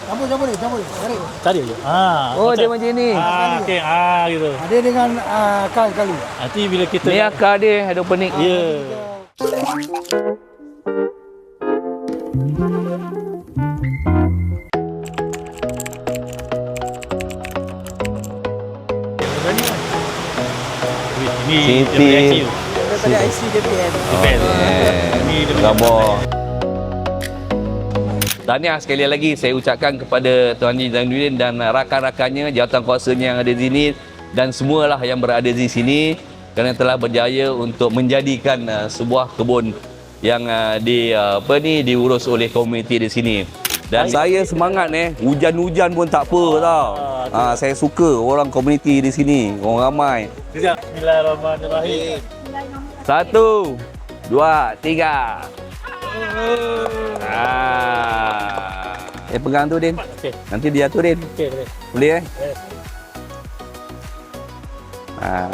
Campur ni, tarik. Tarik je. Oh, dia macam ni. Okey, gitu. Dia dengan kali. Nanti bila kita Ni akar dia hidroponik. ya. Ni Siti. Daripada IC DPN. Ni dia punya Gambar. Tahniah sekali lagi saya ucapkan kepada Tuan Haji Zainuddin dan rakan-rakannya, jawatankuasanya yang ada di sini dan semualah yang berada di sini kerana telah berjaya untuk menjadikan sebuah kebun yang diurus oleh komuniti di sini. Dan saya semangat hujan-hujan pun tak apa tau. Saya suka orang komuniti di sini, orang ramai. Bismillahirrahmanirrahim. 1, 2, 3. Pegang tu Din. Okey. Nanti dia tu Din. Okey. Boleh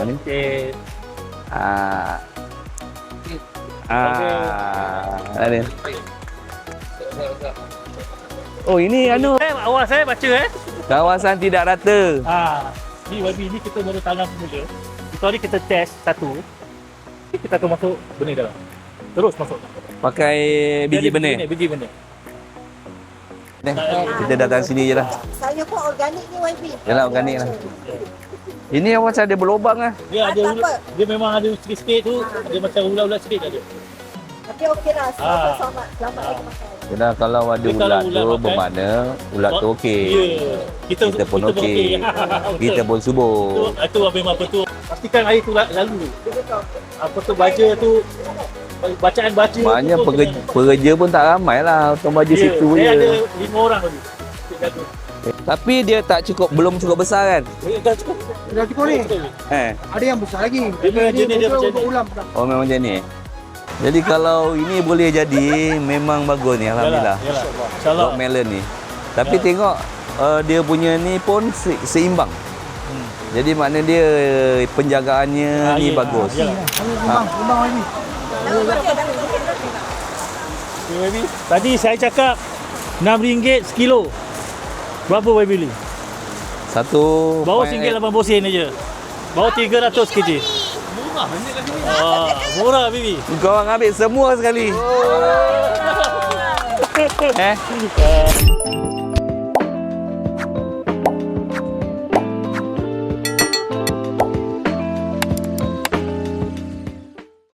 ni. Okey. Ni. Oh, ini Awal saya baca kawasan tidak rata. Ni YB ni kita baru tanam mula. Hari kita test satu. Kita akan masuk benih dalam. Terus masuk. Pakai biji benih. Biji benih. Kita datang sini je lah. Saya pun organik ni YB. Yalah, organik lah. Ini macam ada berlubang lah. Dia ada Tak apa. dia memang ada sikit-sikit tu, dia macam ulat-ulat sikit ada. Tapi okey lah. Selamat lagi makan. Yalah, kalau ada Dia kalau ulat ulat tu makan, bermakna ulat tu okey. Ya. Kita pun okey. Kita pun subur. Itu memang betul. Pastikan air tu lalu. Apa tu baja tu bacaan baca Maknanya tu pekerja pun tak ramai lah. Tuan baja situ je. Saya ada 5 orang tadi. Tapi dia belum cukup besar kan? Dah cukup. Dah cukup ni. Ada yang besar lagi. Dia memang jenis dia macam ni. Ulam. Oh, memang macam ni. Jadi kalau ini boleh jadi, memang bagus ni, alhamdulillah. Yalah. InsyaAllah. Rock melon ni. Tapi tengok dia punya ni pun seimbang. Jadi makna dia penjagaannya ni bagus. Umbang ini. Tadi saya cakap RM6 sekilo. Berapa YB beli? Satu Bawa RM1.80 aja. Bawa 300 kg. Murah Bibi. Kau orang ambil semua sekali.